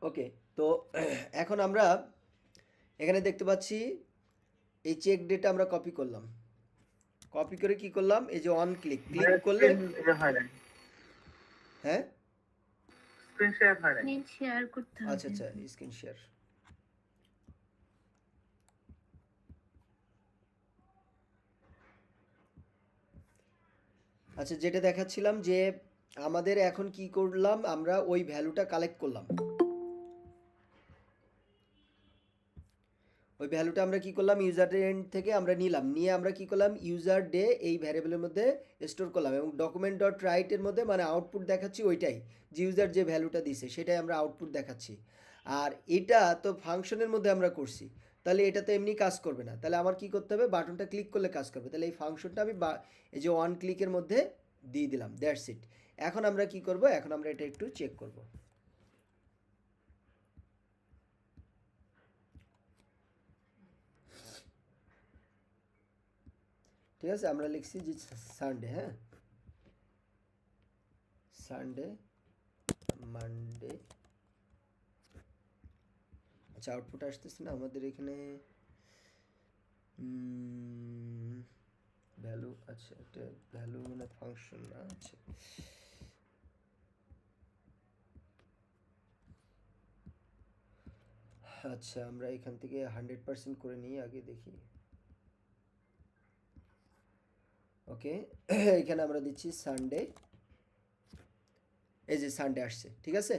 ওকে, তো এখন আমরা এখানে দেখতে পাচ্ছি এই চেক ডেটা আমরা কপি করলাম, কপি করে কি করলাম, এই যে অন ক্লিক ক্লিক করলে হয় না, হ্যাঁ স্ক্রিন শেয়ার হয় না। নেট শেয়ার করতে আচ্ছা হবে। আচ্ছা, স্ক্রিন শেয়ার। আচ্ছা, যেটা দেখাচ্ছিলাম যে আমাদের এখন কি করলাম, আমরা ওই ভ্যালুটা কালেক্ট করলাম, ওই ভ্যালুটা আমরা কি করলাম ইউজার এন্ড থেকে আমরা নিলাম, নিয়ে আমরা কি করলাম ইউজার ডে এই ভ্যারিয়েবলের মধ্যে স্টোর করলাম এবং ডকুমেন্ট ডট রাইটের মধ্যে মানে আউটপুট দেখাচ্ছি ওইটাই, যে ইউজার যে ভ্যালুটা দিছে সেটাই আমরা আউটপুট দেখাচ্ছি। আর এটা তো ফাংশনের মধ্যে আমরা করছি, তাহলে এটা তো এমনি কাজ করবে না, তাহলে আমার কি করতে হবে, বাটনটা ক্লিক করলে কাজ করবে, তাহলে এই ফাংশনটা আমি এই যে ওয়ান ক্লিকের মধ্যে দিয়ে দিলাম, দ্যাটস ইট। এখন আমরা কি করব, এখন আমরা এটা একটু চেক করব। ঠিক আছে, আমরা লিখছি যে সানডে, হ্যাঁ সানডে, মানডে। আচ্ছা, আউটপুট আসতেছে না আমাদের এখানে, ভ্যালু, আচ্ছা একটা ভ্যালু মানে ফাংশন না, আচ্ছা আচ্ছা আমরা এখান থেকে 100% করে নিই আগে দেখি। ওকে, এখানে আমরা দিচ্ছি সানডে, এই যে সানডে আসছে, ঠিক আছে।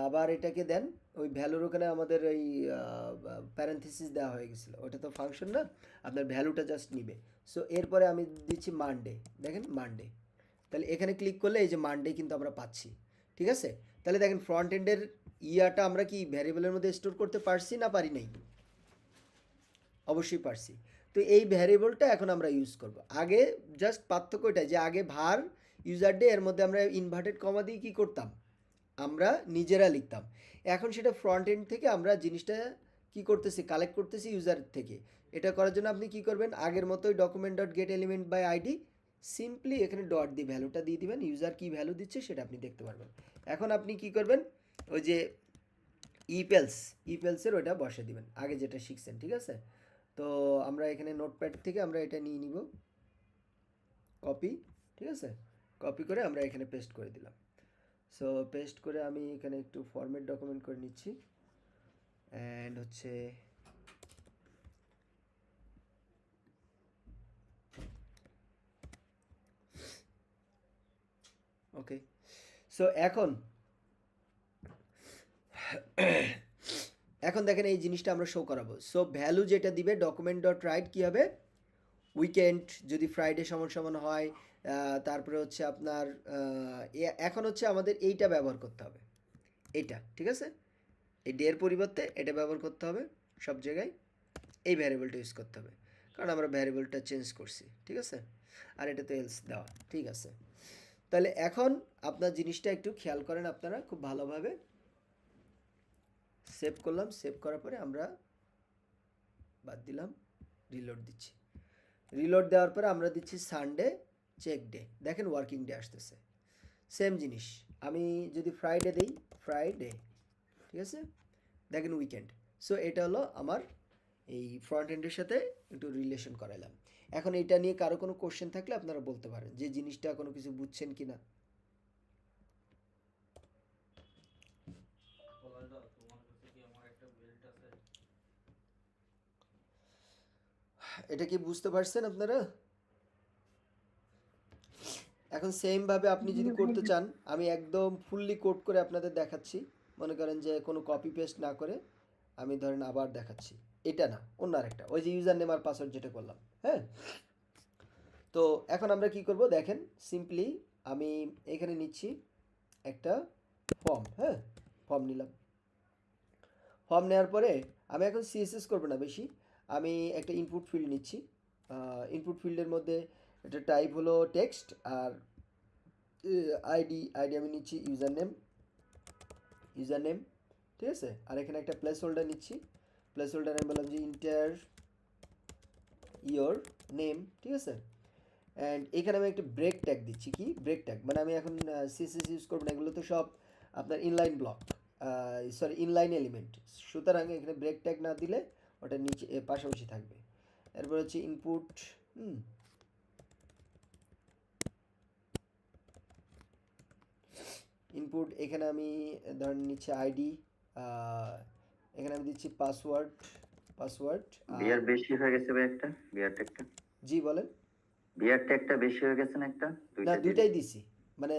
আবার এটাকে দেন, ওই ভ্যালুর ওখানে আমাদের ওই প্যারেন্থেসিস দেওয়া হয়ে গেছিলো, ওটা তো ফাংশন না, আপনার ভ্যালুটা জাস্ট নিবে। সো এরপরে আমি দিচ্ছি মানডে, দেখেন মানডে, তাহলে এখানে ক্লিক করলে এই যে মানডে কিন্তু আমরা পাচ্ছি, ঠিক আছে। তাহলে দেখেন ফ্রন্ট এন্ডের ইয়াটা আমরা কি ভ্যারিয়েবলের মধ্যে স্টোর করতে পারছি না পারি নাই, অবশ্যই পারছি। তো এই ভ্যারিয়েবলটা এখন আমরা ইউজ করব, আগে জাস্ট পার্থক্য এটাই যে আগে ভার ইউজার ডে এর মধ্যে আমরা ইনভার্টেড কমা দিয়ে কী করতাম, আমরা নিজেরা লিখতাম। এখন সেটা ফ্রন্ট এন্ড থেকে আমরা জিনিসটা কি করতেছি, কালেক্ট করতেছি ইউজার থেকে। এটা করার জন্য আপনি কি করবেন, আগের মতোই document dot get element by ID, simply এখানে ডট দিয়ে ভ্যালুটা দিয়ে দিবেন, ইউজার কি ভ্যালু দিচ্ছে সেটা আপনি দেখতে পারবেন। এখন আপনি কি করবেন, ওই যে ইপেলসের ওইটা বসে দিবেন, আগে যেটা শিখছেন, ঠিক আছে। তো আমরা এখানে নোটপ্যাড থেকে আমরা এটা নিয়ে নিব, কপি, ঠিক আছে, কপি করে আমরা এখানে পেস্ট করে দিলাম। সো পেস্ট করে আমি এখানে একটু ফরম্যাট ডকুমেন্ট করে নিচ্ছি, অ্যান্ড হচ্ছে ওকে। সো এখন এখন দেখেন এই জিনিসটা আমরা শো করাবো। সো ভ্যালু যেটা দিবে ডকুমেন্ট ডট রাইট কী হবে, উইকেন্ড যদি ফ্রাইডে সমান সমান হয়, তারপরে হচ্ছে আপনার এখন হচ্ছে আমাদের এইটা ব্যবহার করতে হবে, এইটা, ঠিক আছে, এই ডের পরিবর্তে এটা ব্যবহার করতে হবে সব জায়গায়, এই ভ্যারিয়েবলটা ইউজ করতে হবে, কারণ আমরা ভ্যারিয়েবলটা চেঞ্জ করছি, ঠিক আছে। আর এটা তো এলস দেওয়া, ঠিক আছে। তাহলে এখন আপনার জিনিসটা একটু খেয়াল করেন আপনারা খুব ভালোভাবে। সেভ করলাম, সেভ করার পরে আমরা বাদ দিলাম, রিলোড দিচ্ছি, রিলোড দেওয়ার পরে আমরা দিচ্ছি সানডে চেক ডে, দেখেন ওয়ার্কিং ডে আসতেছে, সেম জিনিস। আমি যদি ফ্রাইডে দিই, ফ্রাইডে, ঠিক আছে, দেখেন উইকেন্ড। সো এটা হলো আমার এই ফ্রন্ট এন্ডের সাথে একটু রিলেশন করালাম। এখন এটা নিয়ে কারো কোনো কোশ্চেন থাকলে আপনারা বলতে পারেন যে জিনিসটা কোনো কিছু বুঝছেন কি না। এটা কি বুঝতে পারছেন আপনারা? এখন সেমভাবে আপনি যদি করতে চান, আমি একদম ফুললি কোড করে আপনাদের দেখাচ্ছি, মনে করেন যে কোনো কপি পেস্ট না করে আমি ধরেন আবার দেখাচ্ছি, এটা না অন্য আরেকটা, ওই যে ইউজার নেম আর পাসওয়ার্ড যেটা করলাম, হ্যাঁ। তো এখন আমরা কি করব দেখেন, সিম্পলি আমি এখানে নিচ্ছি একটা ফর্ম, হ্যাঁ ফর্ম নিলাম, ফর্ম নেওয়ার পরে আমি এখন সিএসএস করবো না বেশি, আমি একটা ইনপুট ফিল্ড নিচ্ছি, ইনপুট ফিল্ডের মধ্যে এটা টাইপ হলো টেক্সট, আর আইডি আমি নিচ্ছি ইউজার নেম, ঠিক আছে। আর এখানে একটা প্লেস হোল্ডার নিচ্ছি, প্লেস হোল্ডার আমি বললাম যে ইন্টার ইয়োর নেম, ঠিক আছে। অ্যান্ড এখানে আমি একটা ব্রেক ট্যাগ দিচ্ছি, কি ব্রেক ট্যাগ মানে আমি এখন সিএসএস ইউজ করবো না, এগুলো তো সব আপনার inline block, sorry inline element, সুতরাং এখানে ব্রেক ট্যাগ না দিলে ওটা নিচে পাশাপাশি থাকবে। এরপর হচ্ছে ইনপুট, ইনপুট এখানে আমি ধরেন নিচে আইডি, এখানে আমি দিচ্ছি পাসওয়ার্ড, বিয়ার বেশি হয়ে গেছে ভাই একটা বিয়ার ট্যাগটা। জি বলেন। বিয়ার ট্যাগটা বেশি হয়ে গেছে না একটা? না দুইটা দুইটাই দিছি, মানে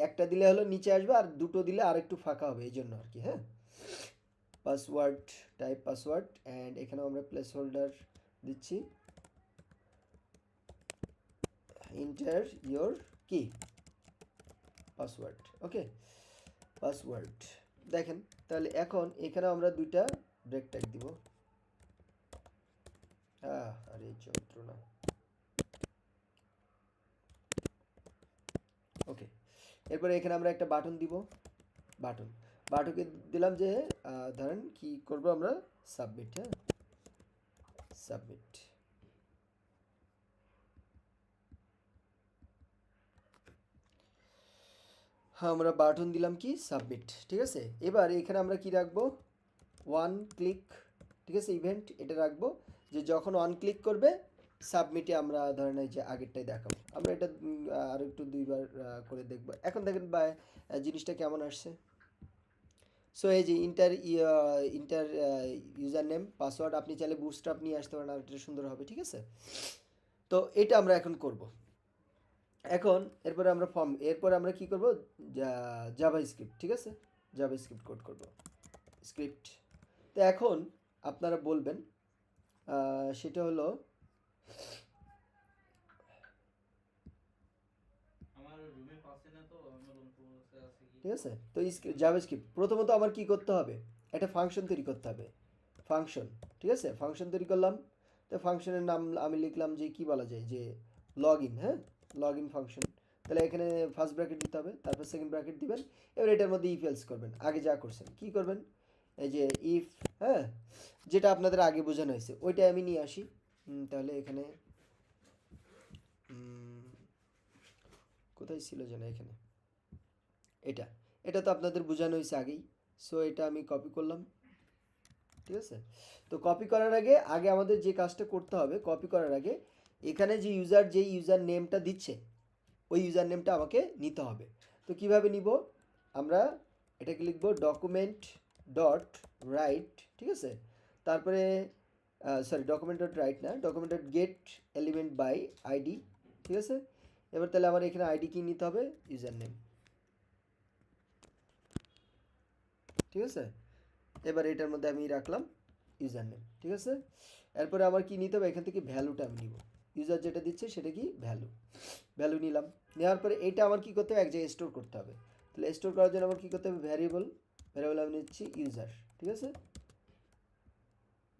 একটা দিলে হলো নিচে আসবে আর দুটো দিলে আর একটু ফাঁকা হবে এই জন্য আর কি। হ্যাঁ, পাসওয়ার্ড, টাইপ পাসওয়ার্ড, অ্যান্ড এখানে আমরা প্লেস হোল্ডার দিচ্ছি ইন্টার ইয়োর কি পাসওয়ার্ড। ওকে, পাসওয়ার্ড দেখেন। তাহলে এখন এখানে আমরা দুইটা ব্রেক ট্যাগ দিব। আরে যন্ত্রণা। ওকে, এরপরে এখানে আমরা একটা বাটন দিব, বাটনকে দিলাম যে ধরেন কি করব আমরা, সাবমিট। হ্যাঁ, সাবমিট। হ্যাঁ, আমরা বাটন দিলাম কি সাবমিট, ঠিক আছে। এবার এখানে আমরা কি রাখবো, ওয়ান ক্লিক, ঠিক আছে, ইভেন্ট এটা রাখবো যে যখন অন ক্লিক করবে সাবমিটে আমরা ধরেন এই যে আগেরটাই দেখাবো। আমরা এটা আর একটু দুইবার করে দেখবো। এখন দেখেন বা জিনিসটা কেমন আসছে। সো এই যে ইন্টার ইউজার নেম পাসওয়ার্ড, আপনি চাইলে বুটস্ট্র্যাপ নিয়ে আসতে পারেন আর এটা সুন্দর হবে, ঠিক আছে। তো এটা আমরা এখন করব। এখন এরপরে আমরা এরপরে আমরা কি করব, জাভা স্ক্রিপ্ট, ঠিক আছে, জাভা স্ক্রিপ্ট কোড করব, স্ক্রিপ্ট। তো এখন আপনারা বলবেন সেটা হলো ঠিক আছে। তো জাভা স্ক্রিপ্ট প্রথমত আমার কি করতে হবে, একটা ফাংশন তৈরি করতে হবে, ফাংশন, ঠিক আছে। ফাংশন তৈরি করলাম, তো ফাংশনের নাম আমি লিখলাম যে কি বলা যায় যে লগ ইন। হ্যাঁ, লগ ইন ফাংশন। তাহলে এখানে ফার্স্ট ব্র্যাকেট দিতে হবে, তারপর সেকেন্ড ব্র্যাকেট দিবেন। এবার এটার মধ্যে ইফ এলস করবেন, আগে যা করছেন কি করবেন, এই যে ইফ, হ্যাঁ, যেটা আপনাদের আগে বোঝানো হয়েছে ওইটাই আমি নিয়ে আসি। তাহলে এখানে কোথায় ছিল যেন, এখানে এটা, এটা তো আপনাদের বোঝানো হয়েছে আগেই। সো এটা আমি কপি করলাম, ঠিক আছে। তো কপি করার আগে আমাদের যে কাজটা করতে হবে, কপি করার আগে এখানে যে ইউজার নেমটা দিচ্ছে ওই ইউজার নেমটা আমাকে নিতে হবে। তো কিভাবে নিব, আমরা এটাকে লিখব ডকুমেন্ট ডট রাইট, ঠিক আছে। তারপরে সরি ডকুমেন্ট ডট রাইট না, document dot get element by ID, ঠিক আছে। এবার তাহলে আমার এখানে আইডি কি নিতে হবে, ইউজার নেম, ঠিক আছে। এবার এটার মধ্যে আমি রাখলাম ইউজার নেম, ঠিক আছে। এরপরে আমার কি নিতে হবে, এখান থেকে ভ্যালুটা আমি নিব, ইউজার যেটা দিচ্ছে সেটা কি ভ্যালু নিলাম। নেওয়ার পরে এটা আমার কি করতে হবে, এক জায়গায় স্টোর করতে হবে। তাহলে স্টোর করার জন্য আমার কি করতে হবে, ভ্যারিয়েবল আমি নিচ্ছি ইউজার, ঠিক আছে।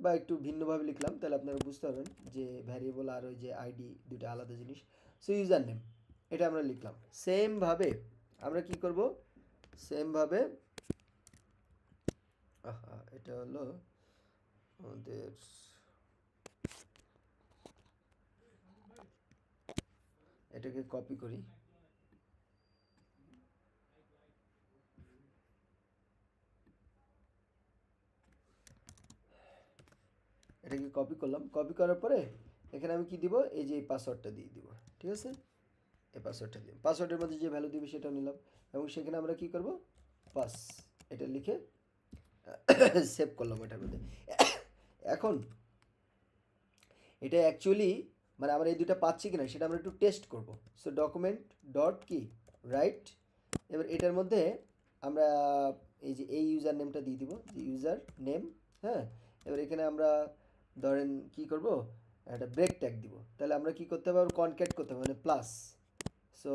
বা একটু ভিন্নভাবে লিখলাম তাহলে আপনারা বুঝতে পারবেন যে ভ্যারিয়েবল আর ওই যে আইডি দুটো আলাদা জিনিস। সো ইউজার নেম এটা আমরা লিখলাম। সেমভাবে আমরা কি করব, সেমভাবে এটা হলো আমাদের এটাকে কপি করি, এটাকে কপি করলাম। কপি করার পরে এখানে আমি কি দিব, এই যে এই পাসওয়ার্ডটা দিয়ে দিব, ঠিক আছে। এই পাসওয়ার্ডটা দিই, পাসওয়ার্ডের মধ্যে যে ভ্যালু দিবে সেটা নিলাম এবং সেখানে আমরা কি করব, পাস এটা লিখে সেভ করলাম এটার মধ্যে। এখন এটা অ্যাকচুয়ালি মানে আমরা এই দুটো পাচ্ছি কিনা সেটা আমরা একটু টেস্ট করব। সো ডকুমেন্ট ডট কি রাইট, এবার এটার মধ্যে আমরা এই যে এই ইউজার নেমটা দিয়ে দিব, যে ইউজার নেম। হ্যাঁ, এবার এখানে আমরা ধরেন কি করব, একটা ব্রেক ট্যাগ দিব। তাহলে আমরা কি করতে হবে, কনক্যাট করতে হবে, মানে প্লাস। সো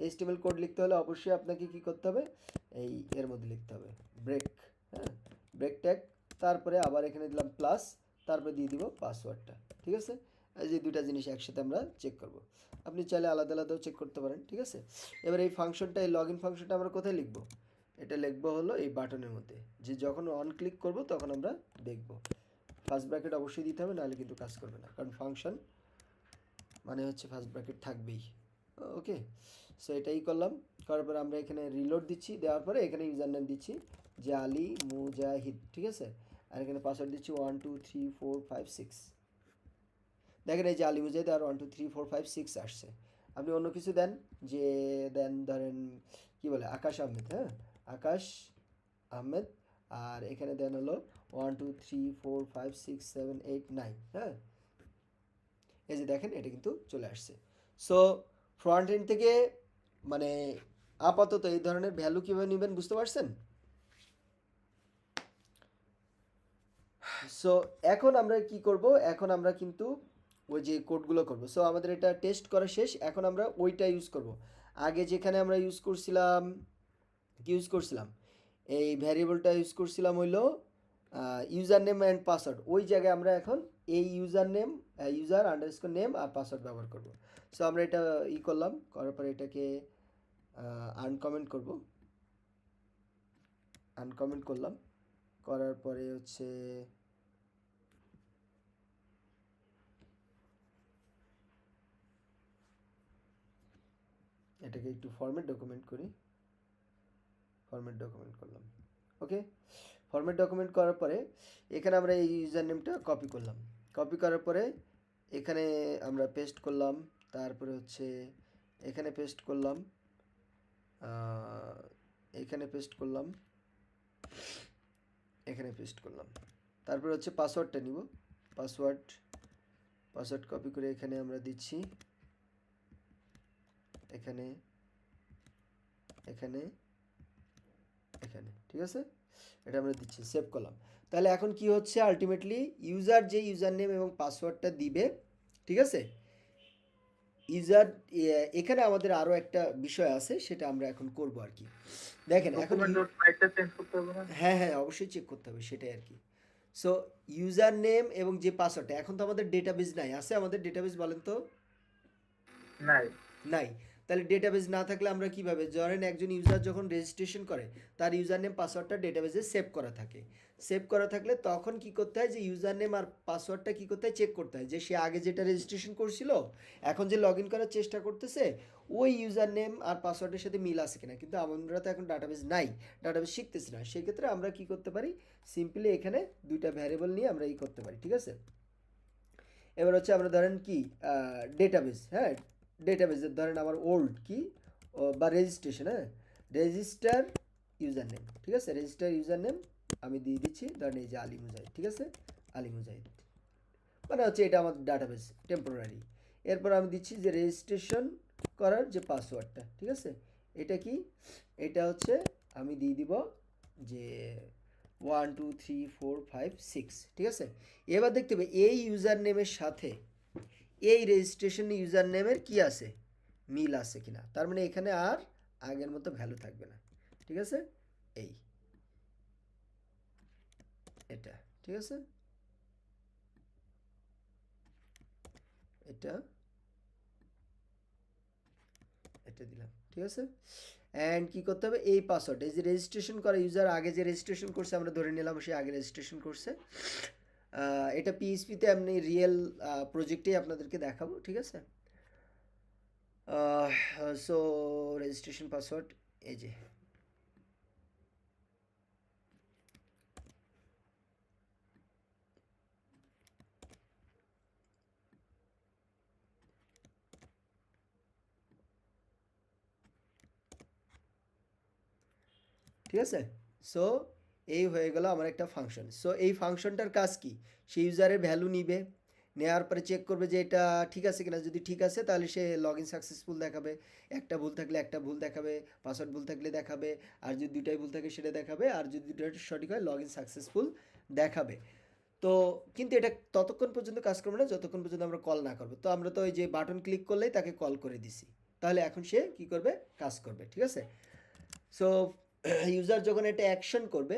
এইচটিএমএল কোড লিখতে হলে অবশ্যই আপনাকে কি করতে হবে, এই এর মধ্যে লিখতে হবে ব্রেক, হ্যাঁ, ব্রেক ট্যাগ। তারপরে আবার এখানে দিলাম প্লাস, তারপরে দিয়ে দিব পাসওয়ার্ডটা, ঠিক আছে। এই যে দুটা জিনিস একসাথে আমরা চেক করব। আপনি চাইলে আলাদা আলাদাও চেক করতে পারেন, ঠিক আছে। এবার এই ফাংশনটা, এই লগ ইন ফাংশনটা আমরা কোথায় লিখব, এটা লিখবো হলো এই বাটনের মধ্যে, যে যখন অন ক্লিক করব তখন আমরা দেখব। ফার্স্ট ব্র্যাকেট অবশ্যই দিতে হবে, নাহলে কিন্তু কাজ করবে না, কারণ ফাংশন মানে হচ্ছে ফার্স্ট ব্র্যাকেট থাকবেই। ওকে, সো এটাই করলাম। করার পরে আমরা এখানে রিলোড দিচ্ছি, দেওয়ার পরে এখানে ইউজার নেম দিচ্ছি যে আলী মুজাহিদ, ঠিক আছে। আর এখানে পাসওয়ার্ড দিচ্ছি 1 2 3 4 5 6। দেখেন এই যে আলী মুজাহিদ আর 1 2 3 4 5 6 আসছে। আপনি অন্য কিছু দেন, যে দেন ধরেন কি বলে আকাশ আহমেদ, হ্যাঁ আকাশ আহমেদ, আর এখানে দেন হলো 1 2 3 4 5 6 7 8 9, হ্যাঁ এই যে দেখেন এটা কিন্তু চলে আসছে। সো ফ্রন্ট এন্ড থেকে মানে আপাতত এই ধরনের ভ্যালু কীভাবে নেবেন বুঝতে পারছেন? সো এখন আমরা কি করব, এখন আমরা কিন্তু ওই যে কোডগুলো করব। সো আমাদের এটা টেস্ট করা শেষ, এখন আমরা ওইটা ইউজ করব। আগে যেখানে আমরা ইউজ করছিলাম, কি ইউজ করছিলাম, এই ভ্যারিয়েবলটা ইউজ করছিলাম হইলো ইউজার নেম অ্যান্ড পাসওয়ার্ড, ওই জায়গায় আমরা এখন এই user name, user underscore name আর পাসওয়ার্ড ব্যবহার করব। সো আমরা এটা করলাম, করার পরে এটাকে আনকমেন্ট করব, আনকমেন্ট করলাম, করার পরে হচ্ছে এটাকে একটু ফরম্যাট ডকুমেন্ট করি, ফরম্যাট ডকুমেন্ট করলাম। ওকে, ফরম্যাট ডকুমেন্ট করার পরে এখানে আমরা এই ইউজার নেমটা কপি করলাম, কপি করার পরে এখানে আমরা পেস্ট করলাম, তারপরে হচ্ছে এখানে পেস্ট করলাম, এখানে পেস্ট করলাম, এখানে পেস্ট করলাম, তারপরে হচ্ছে পাসওয়ার্ডটা নিব, পাসওয়ার্ড কপি করে এখানে আমরা দিচ্ছি, এখানে এখানে এখানে, ঠিক আছে, এটা আমরা দিচ্ছি, সেভ করলাম। তাহলে এখন কি হচ্ছে, আলটিমেটলি ইউজার যে ইউজার নেম এবং পাসওয়ার্ডটা দিবে, ঠিক আছে, ইউজার এখানে আমাদের আরও একটা বিষয় আছে, সেটা আমরা এখন করব আর কি। দেখেন এখন হ্যাঁ হ্যাঁ অবশ্যই চেক করতে হবে, সেটাই আর কি। সো ইউজার নেম এবং যে পাসওয়ার্ডটা, এখন তো আমাদের ডেটাবেস নাই, আছে আমাদের ডেটাবেস বলেন তো? নাই। নাই। তাহলে ডেটাবেস না থাকলে আমরা কিভাবে, ধরেন একজন ইউজার যখন রেজিস্ট্রেশন করে তার ইউজার নেম পাসওয়ার্ডটা ডেটাবেসে সেভ করা থাকে, সেভ করা থাকলে তখন কি করতে হয়, যে ইউজার নেম আর পাসওয়ার্ডটা কি করতে হয়, চেক করতে হয় যে সে আগে যেটা রেজিস্ট্রেশন করছিল এখন যে লগ ইন করার চেষ্টা করতেছে ওই ইউজার নেম আর পাসওয়ার্ডের সাথে মিল আছে কিনা। কিন্তু আমরা তো এখন ডাটাবেস নাই, ডাটাবেস শিখতেছি না, সেক্ষেত্রে আমরা কি করতে পারি, সিম্পলি এখানে দুইটা ভ্যারিয়েবল নিয়ে আমরা করতে পারি, ঠিক আছে। এবার হচ্ছে আমরা ধরেন কি ডেটাবেস, হ্যাঁ ডেটাবেসের ধরেন আমার ওল্ড কি বা রেজিস্ট্রেশন, হ্যাঁ রেজিস্টার ইউজার নেম, ঠিক আছে, রেজিস্টার ইউজার নেম আমি দিয়ে দিচ্ছি, ধরেন এই যে আলী মুজাহিদ, ঠিক আছে, আলী মুজাহিদ, মানে হচ্ছে এটা আমার ডাটাবেস টেম্পোরারি। এরপর আমি দিচ্ছি যে রেজিস্ট্রেশন করার যে পাসওয়ার্ডটা, ঠিক আছে, এটা কি, এটা হচ্ছে আমি দিয়ে দিব যে 1 2 3 4 5 6, ঠিক আছে। এবার দেখতে হবে এই ইউজার নেমের সাথে এই রেজিস্ট্রেশন ইউজার নেমের কি আছে, মিল আছে কিনা, তার মানে এখানে আর আগের মতো ভ্যালু থাকবে না, ঠিক আছে, এই এটা, ঠিক আছে, এটা এটা দিলাম, ঠিক আছে। অ্যান্ড কি করতে হবে, এই পাসওয়ার্ড, এই যে রেজিস্ট্রেশন করা ইউজার আগে যে রেজিস্ট্রেশন করছে আমরা ধরে নিলাম সে আগে রেজিস্ট্রেশন করছে, এটা পিএইচপিতে আমি রিয়েল প্রজেক্টেই আপনাদেরকে দেখাবো, ঠিক আছে। সো রেজিস্ট্রেশন পাসওয়ার্ড এই যে, ঠিক আছে। সো এই হয়ে গেল আমার একটা ফাংশন। সো এই ফাংশনটার কাজ কি, সে ইউজারের ভ্যালু নিবে, নেওয়ার পরে চেক করবে যে এটা ঠিক আছে কিনা, যদি ঠিক আছে তাহলে সে লগ ইন সাকসেসফুল দেখাবে, একটা ভুল থাকলে একটা ভুল দেখাবে, পাসওয়ার্ড ভুল থাকলে দেখাবে, আর যদি দুইটাই ভুল থাকে সেটা দেখাবে, আর যদি দুইটা সঠিক হয় লগ ইন সাকসেসফুল দেখাবে। তো কিন্তু এটা ততক্ষণ পর্যন্ত কাজ করবে না যতক্ষণ পর্যন্ত আমরা কল না করবো। তো আমরা তো ওই যে বাটন ক্লিক করলেই তাকে কল করে দিছি, তাহলে এখন সে কি করবে, কাজ করবে, ঠিক আছে। সো ইউজার যখন এটা অ্যাকশন করবে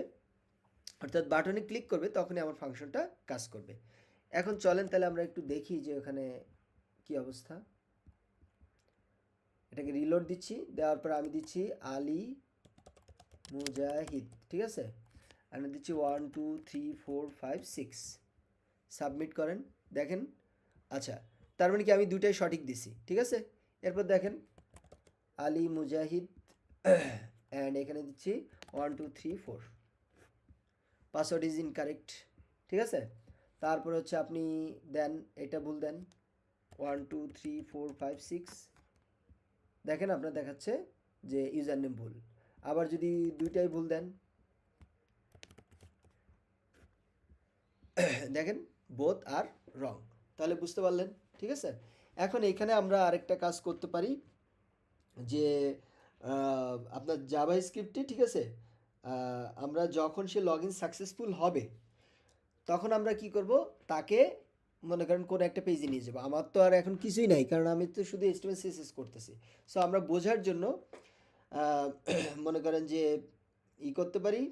অর্থাৎ বাটনে ক্লিক করবে তখনই আমার ফাংশনটা কাজ করবে। এখন চলেন তাহলে আমরা একটু দেখি যে ওখানে কি অবস্থা। এটাকে রিলোড দিচ্ছি, দেওয়ার পর আমি দিচ্ছি আলী মুজাহিদ, ঠিক আছে, আমি দিচ্ছি 1 2 3 4 5 6, সাবমিট করেন, দেখেন, আচ্ছা তার মানে কি আমি দুইটাই সঠিক দিছি, ঠিক আছে। এরপর দেখেন আলী মুজাহিদ অ্যান্ড এখানে দিচ্ছি 1 2 3 4, পাসওয়ার্ড ইজ ইনকারেক্ট, ঠিক আছে। তারপর হচ্ছে আপনি দেন, এটা ভুল দেন 1 2 3 4 5 6, দেখেন আপনার দেখাচ্ছে যে ইউজার নেম ভুল। আবার যদি দুইটাই ভুল দেন, দেখেন বোথ আর রং, তাহলে বুঝতে পারলেন, ঠিক আছে। এখন এখানে আমরা আরেকটা কাজ করতে পারি যে আপনার জাভা স্ক্রিপ্টে, ঠিক আছে, আমরা যখন সে লগ ইন সাকসেসফুল হবে তখন আমরা কি করব, তাকে মনে করেন কোনো একটা পেজে নিয়ে যাবো। আমার তো আর এখন কিছুই নাই, কারণ আমি তো শুধু HTML CSS করতেছি। সো আমরা বোঝার জন্য আহ, মনে করেন যে করতে পারি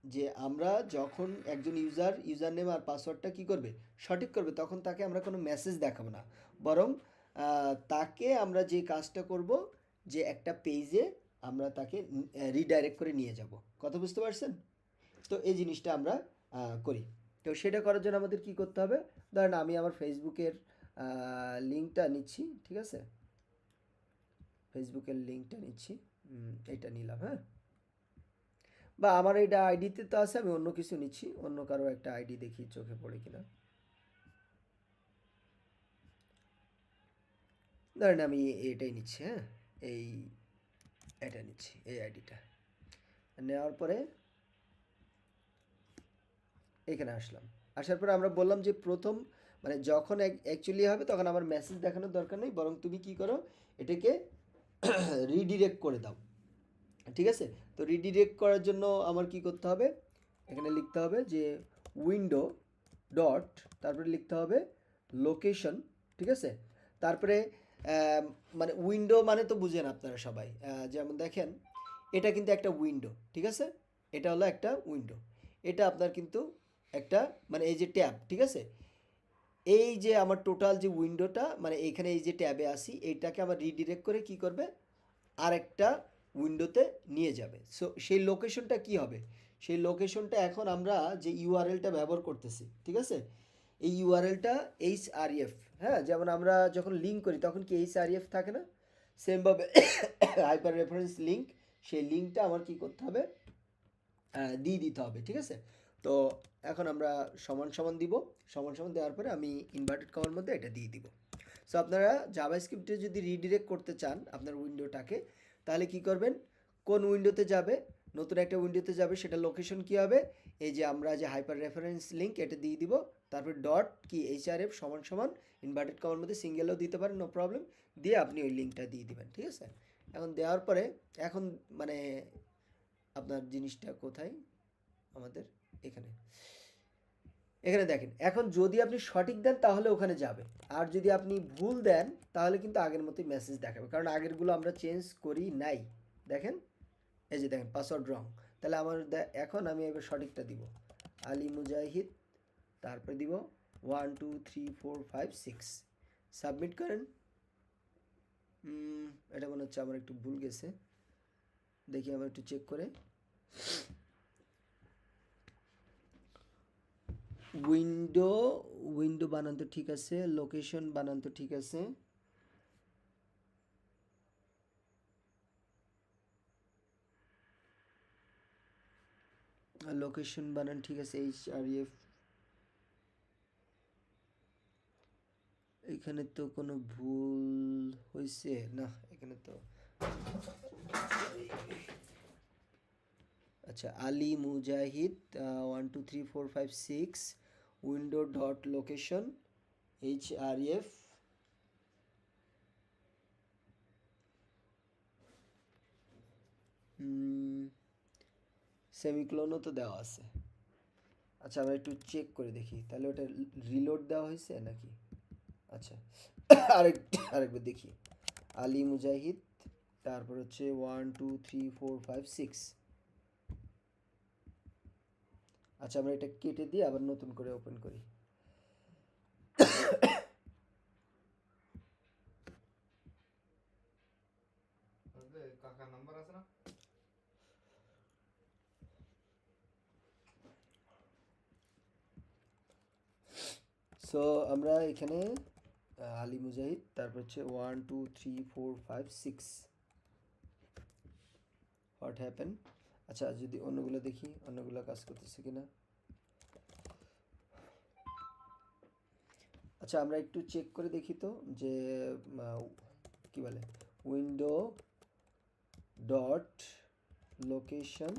যে আমরা যখন একজন ইউজার নেম আর পাসওয়ার্ডটা কি করবে, সঠিক করবে, তখন তাকে আমরা কোনো মেসেজ দেখাবো না, বরং তাকে আমরা যে কাজটা করব, যে একটা পেজে আমরা তাকে রিডাইরেক্ট করে নিয়ে যাব। কথা বুঝতে পারছেন? তো এই জিনিসটা আমরা করি। তো সেটা করার জন্য আমাদের কি করতে হবে, ধরেন আমি আমার ফেসবুকের লিঙ্কটা নিচ্ছি, ঠিক আছে, ফেসবুকের লিঙ্কটা নিচ্ছি, এটা নিলাম, হ্যাঁ, বা আমার এটা আইডিতে তো আছে, আমি অন্য কিছু নিচ্ছি, অন্য কারো একটা আইডি দেখি চোখে পড়ে কিনা। ধরেন আমি এটাই নিচ্ছি, হ্যাঁ, এই এটা নিচ্ছি, এই আইডিটা নেওয়ার পরে এখানে আসলাম। আসার পরে আমরা বললাম যে প্রথম মানে যখন অ্যাকচুয়ালি হবে তখন আমার মেসেজ দেখানোর দরকার নেই, বরং তুমি কি করো, এটাকে রিডিরেক্ট করে দাও, ঠিক আছে। তো রিডিরেক্ট করার জন্য আমার কি করতে হবে, এখানে লিখতে হবে যে উইন্ডো ডট, তারপরে লিখতে হবে লোকেশন, ঠিক আছে। তারপরে মানে উইন্ডো মানে তো বুঝেন আপনারা সবাই, যেমন দেখেন এটা কিন্তু একটা উইন্ডো, ঠিক আছে, এটা হলো একটা উইন্ডো, এটা আপনার কিন্তু একটা মানে এই যে ট্যাব, ঠিক আছে। এই যে আমার টোটাল যে উইন্ডোটা মানে এখানে এই যে ট্যাবে আসি, এইটাকে আমার রিডিরেক্ট করে কি করবে, আরেকটা উইন্ডোতে নিয়ে যাবে। সো সেই লোকেশনটা কি হবে, সেই লোকেশনটা এখন আমরা যে ইউআরএলটা ব্যবহার করতেছি, ঠিক আছে, এই ইউআরএলটা HREF, হ্যাঁ, যেমন আমরা যখন লিঙ্ক করি তখন কি HREF থাকে না, সেমভাবে হাইপার রেফারেন্স লিঙ্ক, সেই লিঙ্কটা আমার কি করতে হবে, দিয়ে দিতে হবে, ঠিক আছে। তো এখন আমরা সমান সমান দিব, সমান সমান দেওয়ার পরে আমি ইনভার্টেড কমার মধ্যে এটা দিয়ে দিব। সো আপনারা জাভাস্ক্রিপ্টে যদি রিডিরেক্ট করতে চান আপনার উইন্ডোটাকে, তাহলে কি করবেন, কোন উইন্ডোতে যাবে, নতুন একটা উইন্ডোতে যাবে, সেটা লোকেশন কি হবে, এই যে আমরা যে হাইপার রেফারেন্স লিঙ্ক এটা দিয়ে দিব, তারপর ডট কি HRF সমান সমান ইনভার্টেড কমার মধ্যে সিঙ্গেলও দিতে পারেন, নো প্রবলেম, দিয়ে আপনি ওই লিঙ্কটা দিয়ে দিবেন, ঠিক আছে। এখন দেওয়ার পরে এখন মানে আপনার জিনিসটা কোথায়, আমাদের এখানে, এখানে দেখেন, এখন যদি আপনি সঠিক দেন তাহলে ওখানে যাবে, আর যদি আপনি ভুল দেন তাহলে কিন্তু আগের মতোই মেসেজ দেখাবে, কারণ আগেরগুলো আমরা চেঞ্জ করি নাই। দেখেন এই যে দেখেন পাসওয়ার্ড রং, তাহলে আমার এখন আমি এবার সঠিকটা দিব, আলী মুজাহিদ, তারপরে দিব 1 2 3 4 5 6, সাবমিট করেন। এটা মনে হচ্ছে আমার একটু ভুল গেছে, দেখি আমার একটু চেক করে। উইন্ডো উইন্ডো বানান তো ঠিক আছে, লোকেশন বানান তো ঠিক আছে, লোকেশন বানান ঠিক আছে, HREF, এখানে তো কোনো ভুল হয়েছে না, এখানে তো আচ্ছা, আলী মুজাহিদ 1 2 3 4 5 6 উইন্ডো ডট লোকেশন HREF, সেমিক্লোনও তো দেওয়া আছে। আচ্ছা আমরা একটু চেক করে দেখি তাহলে ওটা রিলোড দেওয়া হয়েছে নাকি। আচ্ছা আরেকবার দেখি, আলী মুজাহিদ, তারপর হচ্ছে 1 2 3 4 5 6। আচ্ছা আমরা এটা কেটে দিয়ে আবার নতুন করে ওপেন করি। কাকার নাম্বার আছে না? সো আমরা এখানে আলী মুজাহিদ, তারপর হচ্ছে 1 2 3 4 5 6 হোয়াট হ্যাপেন। আচ্ছা যদি অন্যগুলো দেখি, অন্যগুলো কাজ করতেছে কিনা। আচ্ছা আমরা একটু চেক করে দেখি তো যে কি বলে window dot location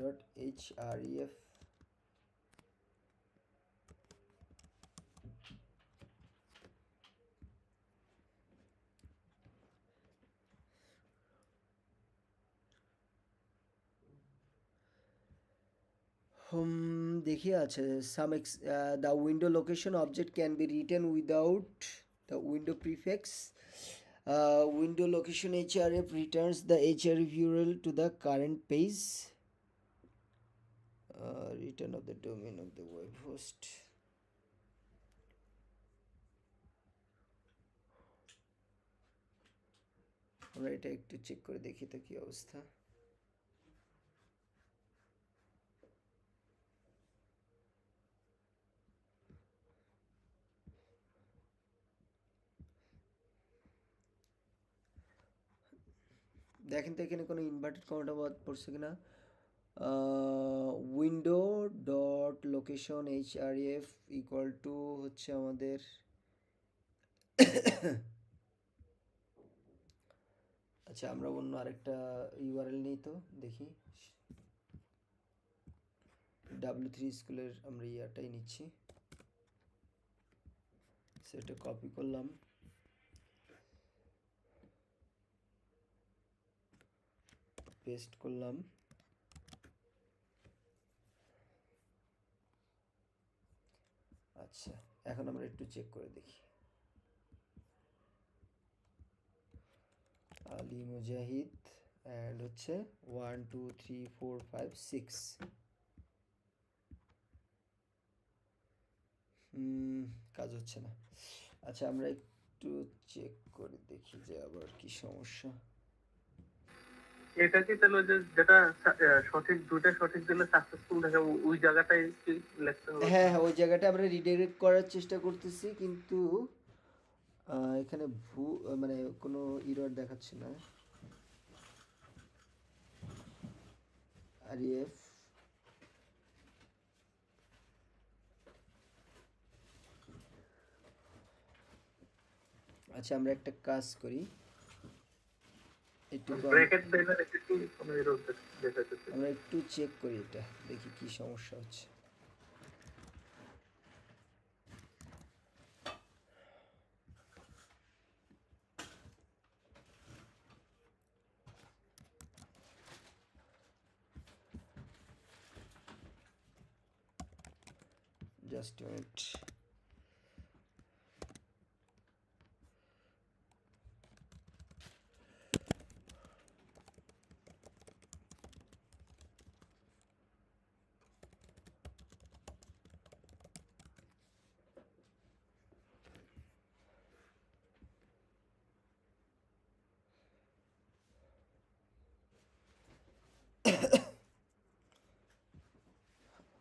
dot href देखिए अच्छा some the window location object can be written without the window prefix. Window location href returns the href URL to the current page. Return of the domain of the web host. আমরা এটা একটু check করে দেখি তো কি অবস্থা। দেখেন তো এখানে কোনো ইনভার্টেড কমাটা বাদ পড়ছে কিনা। Window dot location href equal to হচ্ছে আমাদের আচ্ছা আমরা অন্য আরেকটা ইউআরএল নিই তো দেখি। W3 স্কুলের আমরা ইয়ারটাই নিচ্ছি, সেটা কপি করলাম, পেস্ট করলাম। আচ্ছা এখন আমরা একটু চেক করে দেখি। আলী মুজাহিদ অ্যান্ড হচ্ছে 1 2 3 4 5 6 কাজ হচ্ছে না। আচ্ছা আমরা একটু চেক করে দেখি যে আবার কি সমস্যা। এটা কি তাহলে ওই যে যেটা সঠিক দুটো সঠিক দিলে সাকসেসফুল থাকে ওই জায়গাটাই কি লিখতে হবে? হ্যাঁ হ্যাঁ ওই জায়গাটা আমরা রিডাইরেক্ট করার চেষ্টা করতেছি, কিন্তু এখানে মানে কোনো এরর দেখাচ্ছে না। আরইএফ আচ্ছা আমরা একটা কাজ করি, একটু ব্র্যাকেট দিলে একটু কোনো এরর দেখাচ্ছে। আমরা একটু চেক করি এটা, দেখি কি সমস্যা হচ্ছে। Just a minute.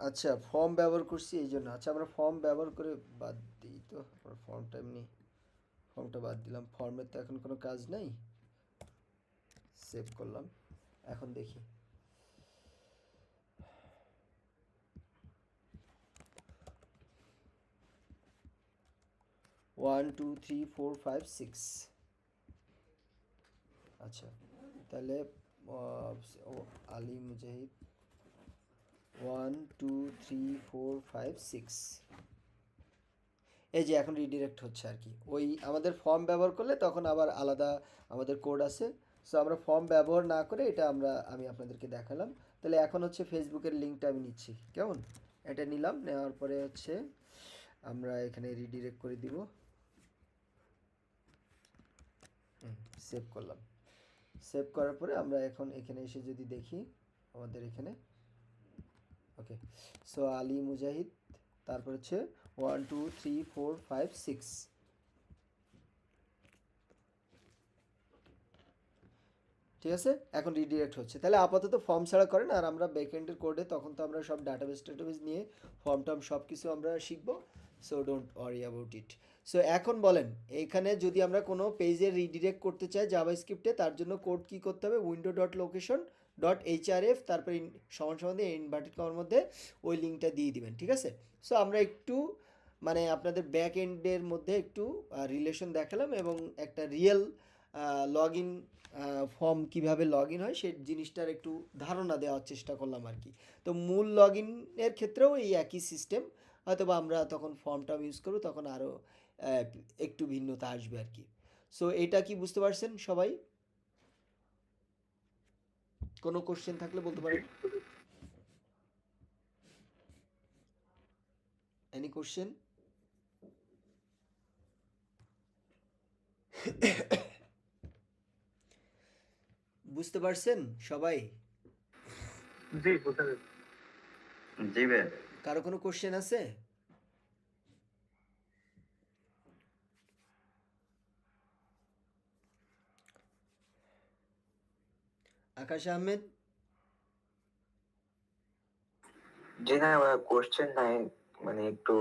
আচ্ছা ফর্ম ব্যবহার করছি এই জন্য। আচ্ছা আমরা ফর্ম ব্যবহার করে বাদ দিই তো, ফর্মটা এমনি ফর্মটা বাদ দিলাম, ফর্মের তো এখন কোনো কাজ নাই, সেভ করলাম। এখন দেখি 1 2 3 4 5 6। আচ্ছা তাহলে আলী মুজাহিদ 1 2 3 4 5 6 এই যে এখন রিডিরেক্ট হচ্ছে আর কি। ওই আমাদের ফর্ম ব্যবহার করলে তখন আবার আলাদা আমাদের কোড আছে। সো আমরা ফর্ম ব্যবহার না করে এটা আমি আপনাদেরকে দেখালাম। তাহলে এখন হচ্ছে ফেসবুকের লিঙ্কটা আমি নিচ্ছি, কেমন? এটা নিলাম, নেওয়ার পরে হচ্ছে আমরা এখানে রিডিরেক্ট করে দিব, সেভ করলাম। সেভ করার পরে আমরা এখন এখানে এসে যদি দেখি আমাদের এখানে ওকে। সো আলী মুজাহিদ তারপর হচ্ছে 1 2 3 4 5 6 ঠিক আছে, এখন রিডিরেক্ট হচ্ছে। তাহলে আপাতত ফর্ম ছাড়া করেন, আর আমরা ব্যাকএন্ডের কোডে তখন তো আমরা সব ডাটাবেস নিয়ে ফর্ম টর্ম সব কিছু আমরা শিখবো। So don't worry about it. So এখন বলেন, এইখানে যদি আমরা কোনো পেজে রিডিরেক্ট করতে চাই জাভাস্ক্রিপ্টে, তার জন্য কোড কি করতে হবে? Window dot location dot HRF, তারপরে সমান সমান দিয়ে ইনভার্টেড কমার মধ্যে ওই লিঙ্কটা দিয়ে দিবেন, ঠিক আছে? সো আমরা একটু মানে আপনাদের ব্যাক এন্ডের মধ্যে একটু রিলেশন দেখালাম এবং একটা রিয়েল লগ ইন ফর্ম কীভাবে লগ ইন হয় সেই জিনিসটার একটু ধারণা দেওয়ার চেষ্টা করলাম আর কি। তো মূল লগ ইনের ক্ষেত্রেও এই একই সিস্টেম, হয়তো বা আমরা তখন ফর্মটা ইউজ করব, তখন আরও একটু ভিন্নতা আসবে আর কি। সো এটা কি বুঝতে পারছেন সবাই? কোনো কোশ্চেন থাকলে বলতে পারেন। Any question? বুঝতে পারছেন সবাই? জি, বুঝা গেছে। জি ভাইয়া। কারো কোনো কোশ্চেন আছে? আকাশ আহমেদ? জি না, কোশ্চেন নাই, মানে একটু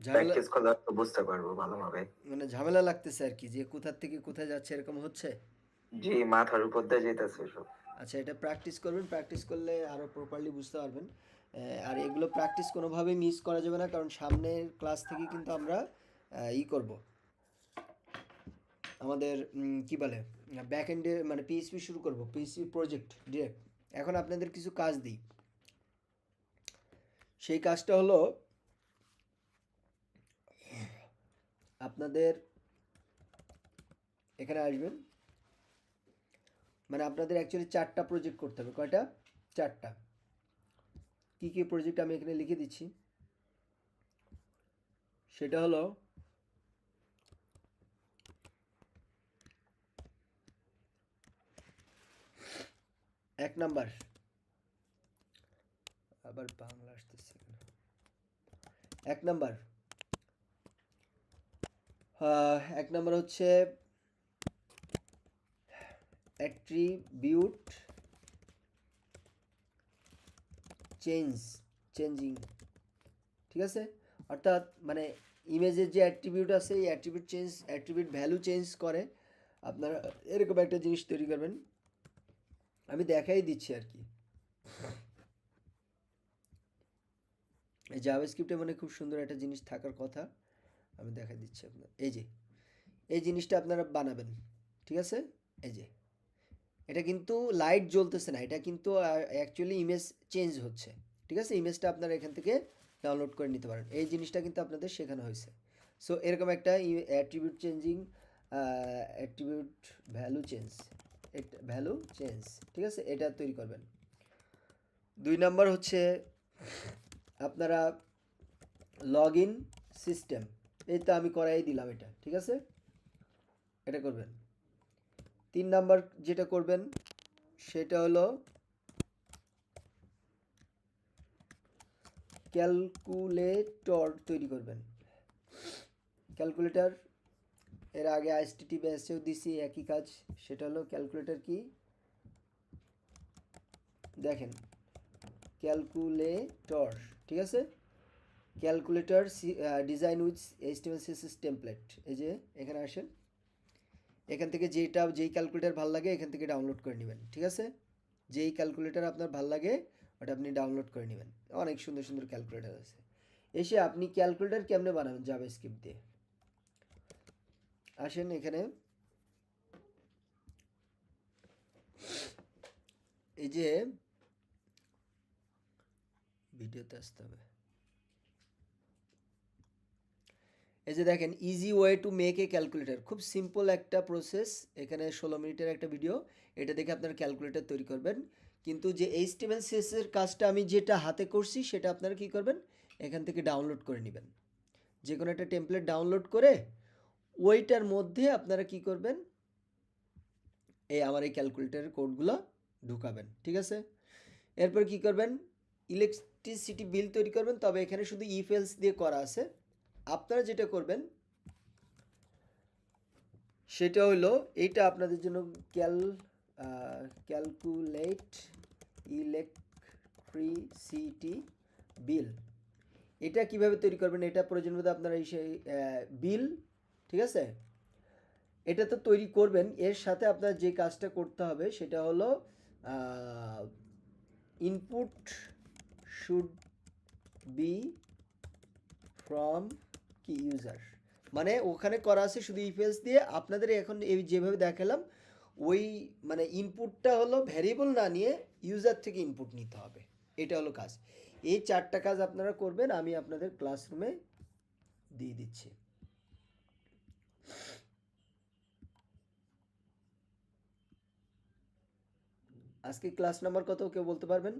ঝামেলা, প্র্যাকটিস করলে তো বুঝতে পারবো ভালোভাবে। মানে ঝামেলা লাগতেছে আর কি, যে কোথা থেকে কোথায় যাচ্ছে এরকম হচ্ছে। জি, মাথার উপর দিয়ে যেতেছে সব। আচ্ছা, এটা প্র্যাকটিস করবেন, প্র্যাকটিস করলে আরও প্রপারলি বুঝতে পারবেন। আর এগুলো প্র্যাকটিস কোনোভাবেই মিস করা যাবে না, কারণ সামনের ক্লাস থেকে কিন্তু আমরা করব, আমাদের কি বলে ব্যাক এন্ডে মানে পিএইচপি শুরু করব, পিএইচপি প্রজেক্ট ডিরেক্ট। এখন আপনাদের কিছু কাজ দিই, সেই কাজটা হলো আপনাদের এখানে আসবেন, মানে আপনাদের অ্যাকচুয়ালি 4টা প্রজেক্ট করতে হবে। কয়টা? 4টা। কী কী প্রজেক্ট আমি এখানে লিখে দিচ্ছি। সেটা হলো এক নাম্বার, আবার বাংলা আসতেছে এক নাম্বার, এক নাম্বার হচ্ছে অ্যাট্রিবিউট চেঞ্জিং, ঠিক আছে? অর্থাৎ মানে ইমেজের যে অ্যাট্রিবিউট আছে, এই অ্যাট্রিবিউট ভ্যালু চেঞ্জ করে আপনারা এরকম একটা জিনিস তৈরি করবেন। আমি দেখাই দিচ্ছি আর কি। এই জাভাস্ক্রিপ্টে মানে খুব সুন্দর একটা জিনিস থাকার কথা, আমি দেখাই দিচ্ছি আপনার। এই যে এই জিনিসটা আপনারা বানাবেন, ঠিক আছে? এই যে এটা কিন্তু লাইট জ্বলতেছে না, এটা কিন্তু অ্যাকচুয়ালি ইমেজ চেঞ্জ হচ্ছে, ঠিক আছে? ইমেজটা আপনারা এখান থেকে ডাউনলোড করে নিতে পারেন। এই জিনিসটা কিন্তু আপনাদের শেখানো হয়েছে। সো এরকম একটা attribute changing, attribute value change, ঠিক আছে? এটা তৈরি করবেন। 2 নাম্বার হচ্ছে আপনারা লগ ইন সিস্টেম, এই তো আমি করাই দিলাম এটা, ঠিক আছে? এটা করবেন। 3 নাম্বার যেটা করবেন সেটা হলো ক্যালকুলেটর তৈরি করবেন। ক্যালকুলেটর এর আগে HTTPS-এও দিছি একই কাজ, সেটা হলো ক্যালকুলেটর কি দেখেন, ক্যালকুলেটর, ঠিক আছে? Calculator design with HTML CSS template. এই যে এখানে আসেন, এখান থেকে যেই ক্যালকুলেটর ভালো লাগে এখান থেকে ডাউনলোড করে নেবেন, ঠিক আছে? যেই ক্যালকুলেটর আপনার ভালো লাগে ওটা আপনি ডাউনলোড করে নেবেন। অনেক সুন্দর সুন্দর ক্যালকুলেটর আছে। এসে আপনি ক্যালকুলেটর কেমনে বানাবেন জাভাস্ক্রিপ্ট দিয়ে, আসেন এখানে। এই যে ভিডিওতে আসতে হবে, এই যে দেখেন easy way to make a calculator, খুব সিম্পল একটা প্রসেস। এখানে 16 মিনিটের একটা ভিডিও, এটা দেখে আপনারা ক্যালকুলেটর তৈরি করবেন। কিন্তু যে HTML CSS এর কাজটা আমি যেটা হাতে করছি সেটা আপনারা কি করবেন, এখান থেকে ডাউনলোড করে নেবেন। যে কোনো একটা টেমপ্লেট ডাউনলোড করে ওইটার মধ্যে আপনারা কি করবেন, এই আমার এই ক্যালকুলেটরের কোডগুলো ঢুকাবেন, ঠিক আছে? এরপর কি করবেন, ইলেকট্রিসিটি বিল তৈরি করবেন, তবে এখানে শুধু ইফ এলস দিয়ে করা আছে। আপনারা যেটা করবেন সেটা হলো এইটা আপনাদের জন্য ক্যালকুলেট ইলেকট্রিসিটি বিল, এটা কিভাবে তৈরি করবেন, এটা প্রয়োজন বোধ আপনারা এই সেই বিল, ঠিক আছে, এটা তো তৈরি করবেন। এর সাথে আপনার যে কাজটা করতে হবে সেটা হলো ইনপুট শুড বি ফ্রম কি ইউজার, মানে ওখানে করা আছে শুধু ইফেলস দিয়ে। আপনাদের এখন এই যেভাবে দেখালাম ওই মানে ইনপুটটা হলো ভ্যারিয়েবল না নিয়ে ইউজার থেকে ইনপুট নিতে হবে, এটা হলো কাজ। এই 4টা কাজ আপনারা করবেন, আমি আপনাদের ক্লাসরুমে দিয়ে দিচ্ছি। আজকে ক্লাস নাম্বার কত কেউ বলতে পারবেন?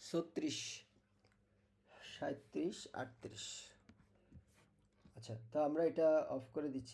ছত্রিশ, 37, 38। আচ্ছা, তো আমরা এটা অফ করে দিচ্ছি।